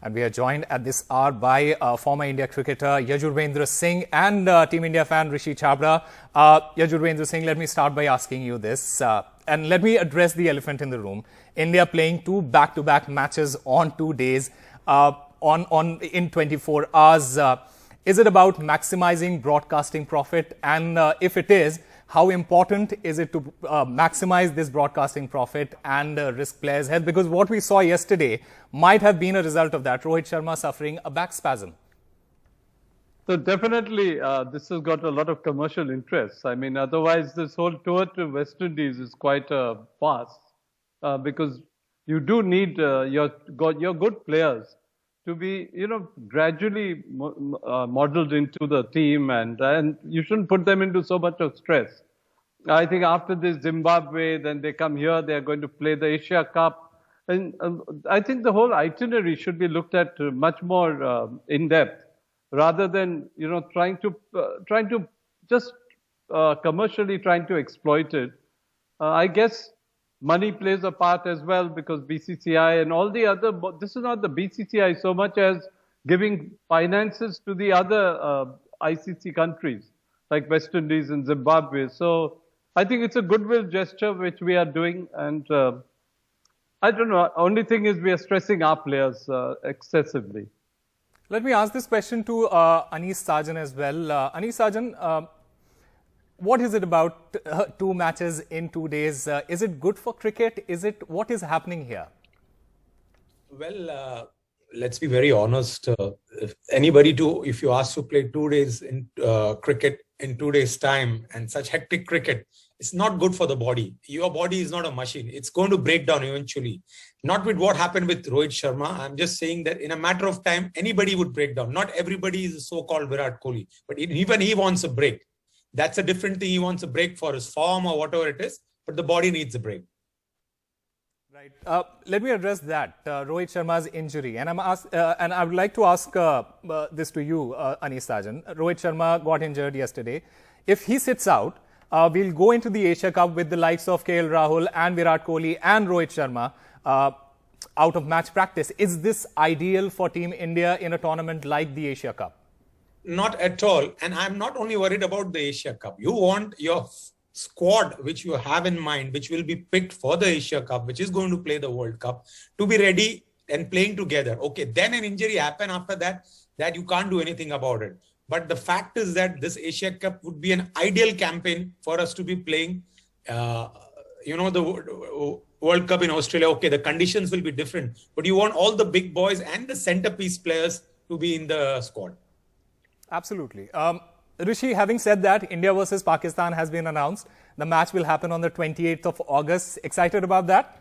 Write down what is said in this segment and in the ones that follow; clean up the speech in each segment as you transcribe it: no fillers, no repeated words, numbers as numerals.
And we are joined at this hour by former India cricketer Yajurvendra Singh and Team India fan Rishi Chhabra. Yajurvendra Singh, let me start by asking you this. And let me address the elephant in the room. India playing two back-to-back matches on 2 days in 24 hours. Is it about maximizing broadcasting profit? And if it is, how important is it to maximize this broadcasting profit and risk players' health? Because what we saw yesterday might have been a result of that. Rohit Sharma suffering a back spasm. So definitely, this has got a lot of commercial interest. I mean, otherwise, this whole tour to West Indies is quite fast because you do need your good players to be, gradually modeled into the team, and you shouldn't put them into so much of stress. I think after this Zimbabwe, then they come here, they are going to play the Asia Cup. And I think the whole itinerary should be looked at much more in depth, rather than, trying to just commercially trying to exploit it. I guess money plays a part as well, because BCCI and all the other, this is not the BCCI so much as giving finances to the other ICC countries like West Indies and Zimbabwe. So I think it's a goodwill gesture which we are doing, and I don't know, only thing is we are stressing our players excessively. Let me ask this question to Anees Sajan as well. Anees Sajan, what is it about two matches in 2 days? Is it good for cricket? What is happening here? Well, let's be very honest. If you ask to play 2 days in cricket in 2 days' time and such hectic cricket, it's not good for the body. Your body is not a machine. It's going to break down eventually. Not with what happened with Rohit Sharma. I'm just saying that in a matter of time, anybody would break down. Not everybody is a so-called Virat Kohli, but even he wants a break. That's a different thing. He wants a break for his form or whatever it is, but the body needs a break. Right. Let me address that, Rohit Sharma's injury. And I would like to ask this to you, Anees Sajan. Rohit Sharma got injured yesterday. If he sits out, we'll go into the Asia Cup with the likes of KL Rahul and Virat Kohli and Rohit Sharma out of match practice. Is this ideal for Team India in a tournament like the Asia Cup? Not at all. And I'm not only worried about the Asia Cup. You want your squad, which you have in mind, which will be picked for the Asia Cup, which is going to play the World Cup, to be ready and playing together. Okay, then an injury happen after that you can't do anything about it. But the fact is that this Asia Cup would be an ideal campaign for us to be playing, the World Cup in Australia. Okay, the conditions will be different, but you want all the big boys and the centerpiece players to be in the squad. Absolutely. Rishi, having said that, India versus Pakistan has been announced. The match will happen on the 28th of August. Excited about that?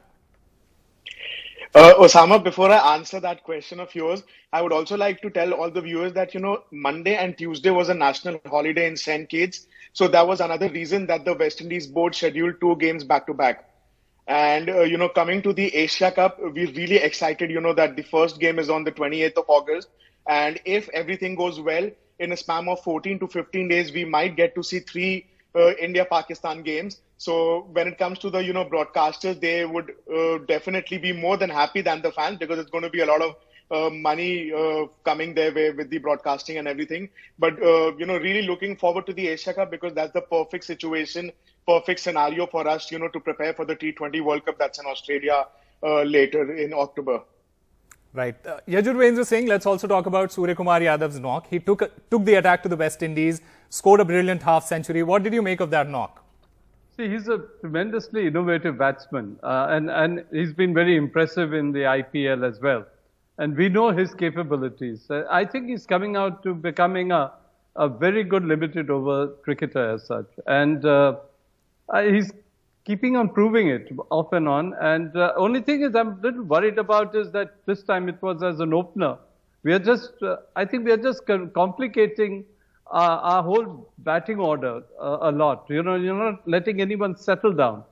Osama, before I answer that question of yours, I would also like to tell all the viewers that, Monday and Tuesday was a national holiday in St. Kitts. So that was another reason that the West Indies board scheduled 2 games back to back. And, coming to the Asia Cup, we're really excited, that the first game is on the 28th of August. And if everything goes well, in a span of 14 to 15 days, we might get to see 3 India-Pakistan games. So when it comes to the, broadcasters, they would definitely be more than happy than the fans, because it's going to be a lot of money coming their way with the broadcasting and everything. But, really looking forward to the Asia Cup, because that's the perfect situation, perfect scenario for us, to prepare for the T20 World Cup that's in Australia later in October. Right. Yajurvendra Singh, let's also talk about Surya Kumar Yadav's knock. He took the attack to the West Indies, scored a brilliant half century. What did you make of that knock? See, he's a tremendously innovative batsman, and he's been very impressive in the IPL as well. And we know his capabilities. I think he's coming out to becoming a very good limited over cricketer as such. And he's keeping on proving it off and on. And only thing is I'm a little worried about is that this time it was as an opener. We are just, I think we are just complicating our whole batting order a lot. You're not letting anyone settle down.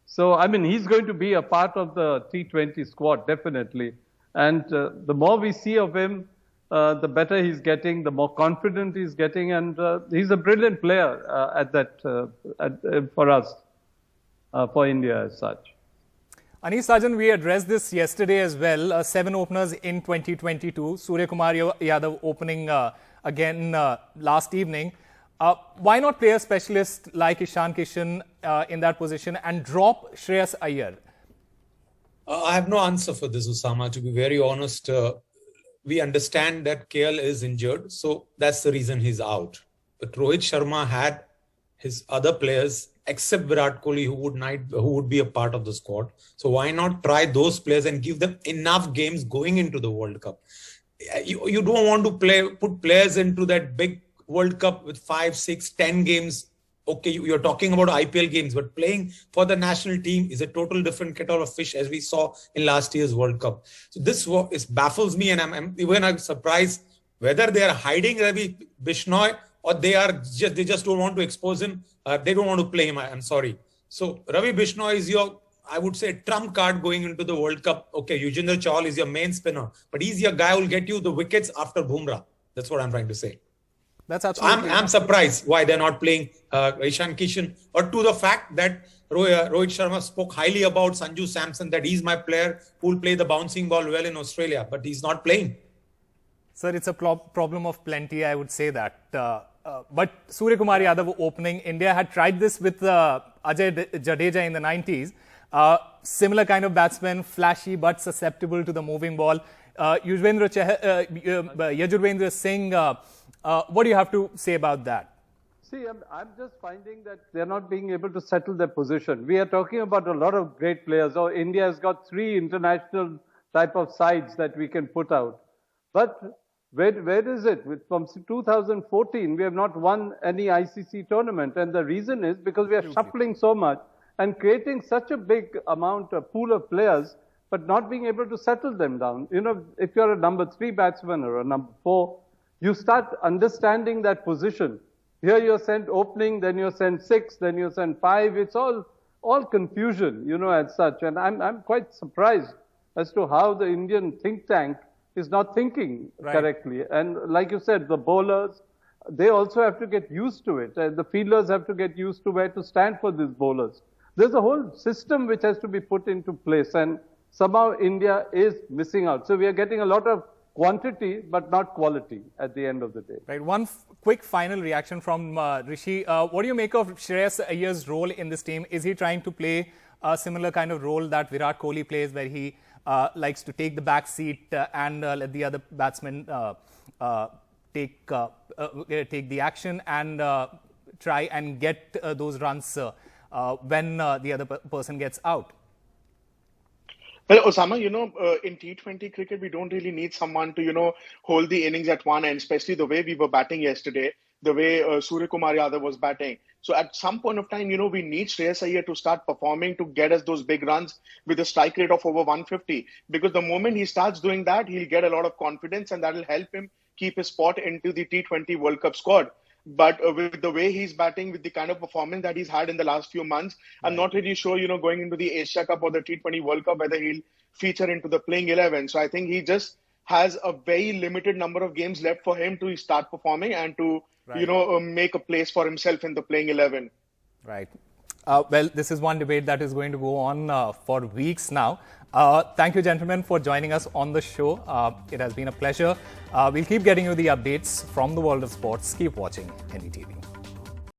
So, I mean, he's going to be a part of the T20 squad, definitely. And the more we see of him, the better he's getting, the more confident he's getting. And he's a brilliant player for us. For India as such. Anish Sajan, we addressed this yesterday as well. 7 openers in 2022. Surya Kumar Yadav opening again last evening. Why not play a specialist like Ishan Kishan in that position and drop Shreyas Iyer? I have no answer for this, Usama. To be very honest, we understand that KL is injured, so that's the reason he's out. But Rohit Sharma had his other players, except Virat Kohli, who would be a part of the squad. So why not try those players and give them enough games going into the World Cup? You don't want to put players into that big World Cup with 5, 6, 10 games. Okay, you're talking about IPL games, but playing for the national team is a total different kettle of fish, as we saw in last year's World Cup. So this baffles me, and I'm surprised whether they are hiding Ravi Bishnoi or they just don't want to expose him. They don't want to play him. I'm sorry. So Ravi Bishnoi is your, I would say, trump card going into the World Cup. Okay, Yuzvendra Chahal is your main spinner, but he's your guy who will get you the wickets after Bumrah. That's what I'm trying to say. That's absolutely. I'm surprised why they're not playing Ishan Kishan, or to the fact that Rohit Sharma spoke highly about Sanju Samson, that he's my player who will play the bouncing ball well in Australia, but he's not playing. Sir, it's a problem of plenty, I would say that. But Surya Kumar Yadav opening, India had tried this with Ajay Jadeja in the 90s. Similar kind of batsman, flashy but susceptible to the moving ball. Yajurvendra Singh, what do you have to say about that? See, I'm just finding that they're not being able to settle their position. We are talking about a lot of great players. Oh, India has got 3 international type of sides that we can put out. But where is it? From 2014, we have not won any ICC tournament. And the reason is because we are shuffling so much and creating such a big pool of players, but not being able to settle them down. You know, if you're a number 3 batsman or a number 4, you start understanding that position. Here you're sent opening, then you're sent 6, then you're sent 5. It's all confusion, you know, as such. And I'm quite surprised as to how the Indian think tank is not thinking correctly. And like you said, the bowlers, they also have to get used to it. The fielders have to get used to where to stand for these bowlers. There's a whole system which has to be put into place, and somehow India is missing out. So we are getting a lot of quantity, but not quality at the end of the day. Right. One quick final reaction from Rishi. What do you make of Shreyas Iyer's role in this team? Is he trying to play a similar kind of role that Virat Kohli plays, where he likes to take the back seat and let the other batsmen take the action and try and get those runs when the other person gets out? Well, Osama, in T20 cricket, we don't really need someone to, hold the innings at one end, especially the way we were batting yesterday, the way Surya Kumar Yadav was batting. So at some point of time, we need Shreyas Iyer to start performing to get us those big runs with a strike rate of over 150. Because the moment he starts doing that, he'll get a lot of confidence, and that'll help him keep his spot into the T20 World Cup squad. But with the way he's batting, with the kind of performance that he's had in the last few months, I'm not really sure, going into the Asia Cup or the T20 World Cup, whether he'll feature into the playing 11. So I think he just has a very limited number of games left for him to start performing and to, make a place for himself in the playing 11. Right. Well, this is one debate that is going to go on for weeks now. Thank you, gentlemen, for joining us on the show. It has been a pleasure. We'll keep getting you the updates from the world of sports. Keep watching NDTV.